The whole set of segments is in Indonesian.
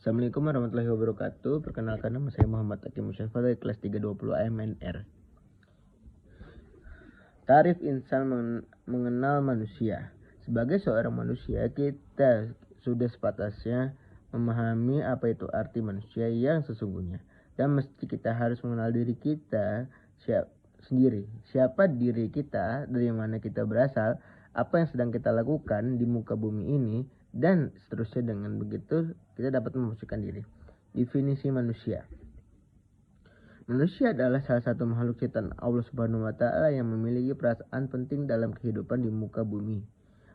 Assalamualaikum warahmatullahi wabarakatuh. Perkenalkan, nama saya Muhammad Hakim Musyafa dari kelas 320 AMNR. Tarif insan mengenal manusia. Sebagai seorang manusia, kita sudah sepatasnya memahami apa itu arti manusia yang sesungguhnya. Dan mesti kita harus mengenal diri kita sendiri. Siapa diri kita, dari mana kita berasal, apa yang sedang kita lakukan di muka bumi ini, dan seterusnya. Dengan begitu kita dapat memposisikan diri. Definisi manusia. Manusia adalah salah satu makhluk ciptaan Allah Subhanahu wa taala yang memiliki perasaan penting dalam kehidupan di muka bumi.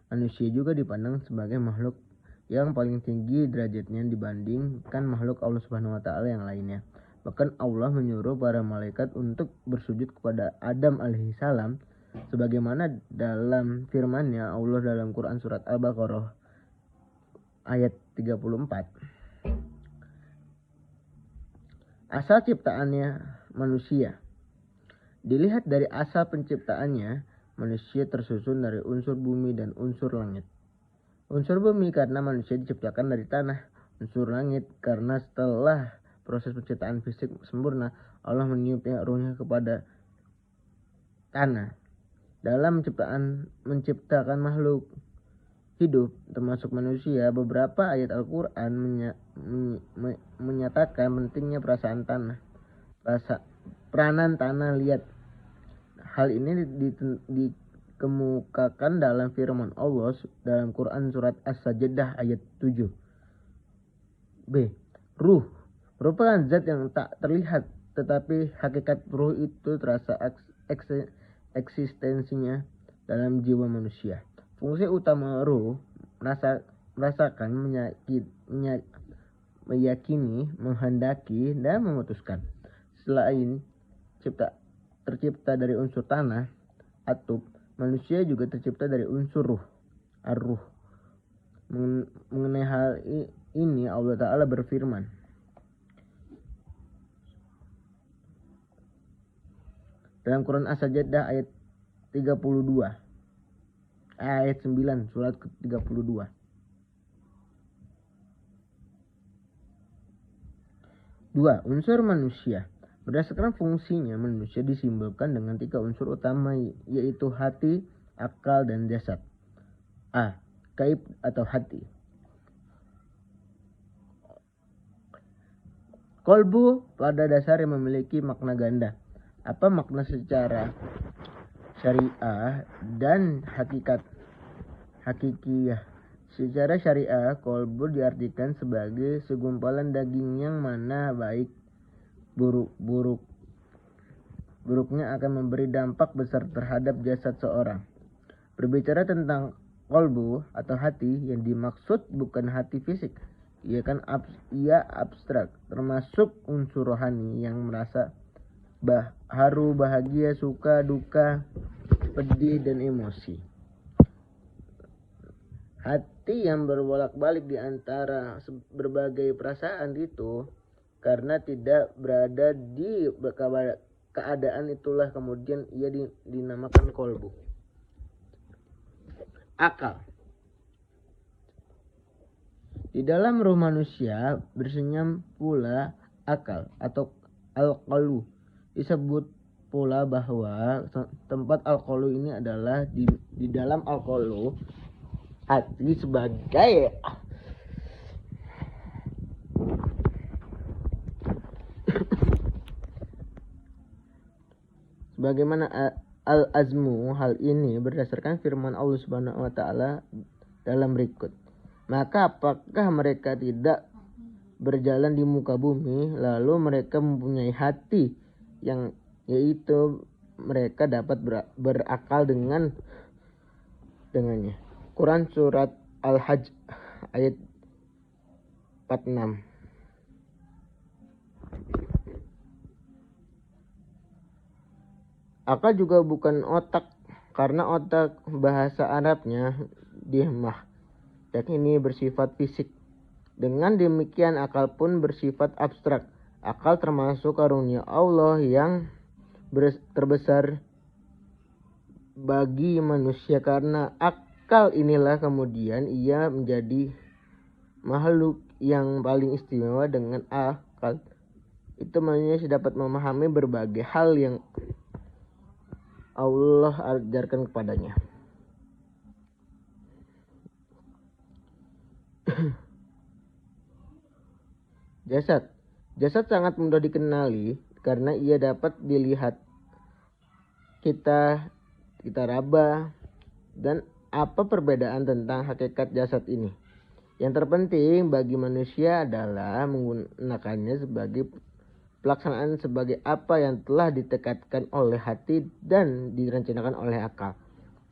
Manusia juga dipandang sebagai makhluk yang paling tinggi derajatnya dibandingkan makhluk Allah Subhanahu wa taala yang lainnya. Bahkan Allah menyuruh para malaikat untuk bersujud kepada Adam alaihissalam, sebagaimana dalam firman-Nya Allah dalam Quran surat Al-Baqarah ayat 34. Asal ciptaannya manusia. Dilihat dari asal penciptaannya, manusia tersusun dari unsur bumi dan unsur langit. Unsur bumi karena manusia diciptakan dari tanah. Unsur langit karena setelah proses penciptaan fisik sempurna, Allah meniupnya ruhnya kepada tanah. Dalam menciptakan makhluk hidup termasuk manusia, beberapa ayat Al-Quran menyatakan pentingnya peranan tanah. Lihat, hal ini dikemukakan dalam firman Allah dalam Quran surat As-Sajdah ayat 7. B. Ruh merupakan zat yang tak terlihat, tetapi hakikat ruh itu terasa eksistensinya dalam jiwa manusia. Fungsi utama ruh merasakan, meyakini, menghendaki, dan memutuskan. Selain tercipta dari unsur tanah, atub, manusia juga tercipta dari unsur ruh, ar-ruh. Mengenai hal ini Allah Ta'ala berfirman, dalam Quran As-Sajdah ayat 32. Ayat 9 surat ke-32. Dua, unsur manusia. Berdasarkan fungsinya, manusia disimbolkan dengan 3 unsur utama, yaitu hati, akal, dan jasad. A. Gaib atau hati. Kolbu pada dasarnya memiliki makna ganda. Apa makna secara syariah dan hakikiyah? Secara syariah, kolbu diartikan sebagai segumpalan daging yang mana baik buruknya akan memberi dampak besar terhadap jasad seorang. Berbicara tentang kolbu atau hati, yang dimaksud bukan hati fisik. Ia abstrak, termasuk unsur rohani yang merasa haru, bahagia, suka, duka, pedih, dan emosi. Hati yang berbolak-balik di antara berbagai perasaan itu karena tidak berada di keadaan itulah kemudian ia dinamakan kolbu. Akal. Di dalam ruh manusia bersenyam pula akal atau al-qalbu. Disebut pula bahwa tempat al-qalbu ini adalah di dalam al-qalbu hati sebagai sebagaimana al-azmu. Hal ini berdasarkan firman Allah Subhanahu wa taala dalam berikut. Maka apakah mereka tidak berjalan di muka bumi lalu mereka mempunyai hati yang yaitu mereka dapat berakal dengannya. Quran surat Al-Hajj ayat 46. Akal juga bukan otak, karena otak bahasa Arabnya dihmah, dan ini bersifat fisik. Dengan demikian akal pun bersifat abstrak. Akal termasuk karunia Allah yang terbesar bagi manusia. Karena akal inilah kemudian ia menjadi makhluk yang paling istimewa dengan akal itu manusia dapat memahami berbagai hal yang Allah ajarkan kepadanya. Jasad sangat mudah dikenali karena ia dapat dilihat. Kita raba. Dan apa perbedaan tentang hakikat jasad ini? Yang terpenting bagi manusia adalah menggunakannya sebagai pelaksanaan sebagai apa yang telah ditekadkan oleh hati dan direncanakan oleh akal.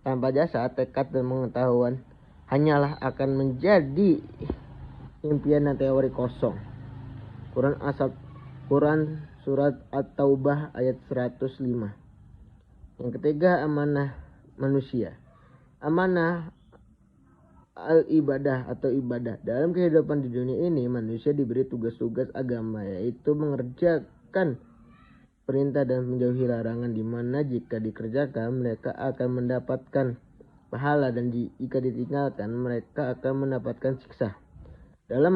Tanpa jasad, tekad dan pengetahuan hanyalah akan menjadi impian dan teori kosong. Quran surat At-Taubah ayat 105. Yang ketiga, amanah manusia. Amanah al-ibadah atau ibadah. Dalam kehidupan di dunia ini, manusia diberi tugas-tugas agama, yaitu mengerjakan perintah dan menjauhi larangan, di mana jika dikerjakan mereka akan mendapatkan pahala dan jika ditinggalkan mereka akan mendapatkan siksa. Dalam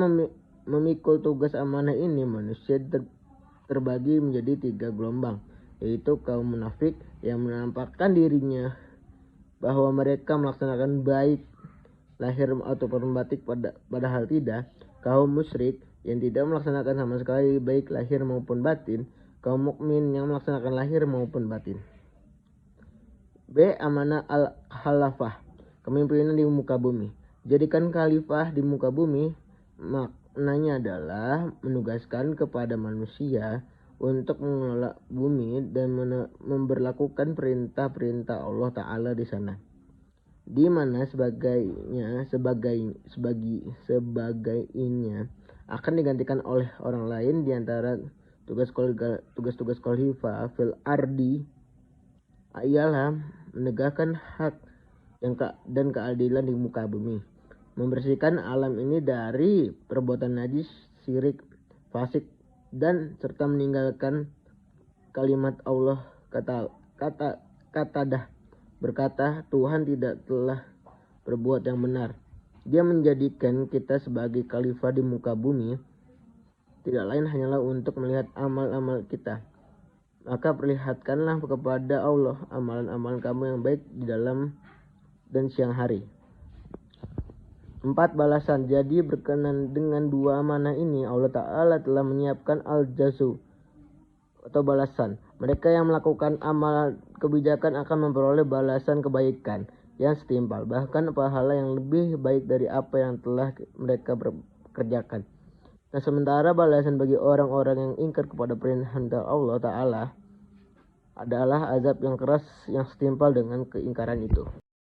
memikul tugas amanah ini, manusia terbagi menjadi 3 gelombang, yaitu kaum munafik yang menampakkan dirinya bahwa mereka melaksanakan baik lahir ataupun batin padahal tidak, kaum musyrik yang tidak melaksanakan sama sekali baik lahir maupun batin, kaum mukmin yang melaksanakan lahir maupun batin. B. Amanah al-khalafah, kepemimpinan di muka bumi. Jadikan khalifah di muka bumi maknanya adalah menugaskan kepada manusia untuk mengelola bumi dan memberlakukan perintah-perintah Allah Ta'ala di sana, di mana sebagainya akan digantikan oleh orang lain. Di antara tugas-tugas khalifah fil ardi ialah menegakkan hak dan keadilan di muka bumi, membersihkan alam ini dari perbuatan najis, syirik, fasik, dan serta meninggalkan kalimat Allah. Qatadah berkata, Tuhan tidak telah berbuat yang benar. Dia menjadikan kita sebagai khalifah di muka bumi tidak lain hanyalah untuk melihat amal-amal kita. Maka perlihatkanlah kepada Allah amalan-amalan kamu yang baik di dalam dan siang hari. 4. Balasan. Jadi berkenan dengan 2 amanah ini, Allah Ta'ala telah menyiapkan al-jazu atau balasan. Mereka yang melakukan amal kebijakan akan memperoleh balasan kebaikan yang setimpal, bahkan pahala yang lebih baik dari apa yang telah mereka kerjakan. Nah, sementara balasan bagi orang-orang yang ingkar kepada perintah Allah Ta'ala adalah azab yang keras yang setimpal dengan keingkaran itu.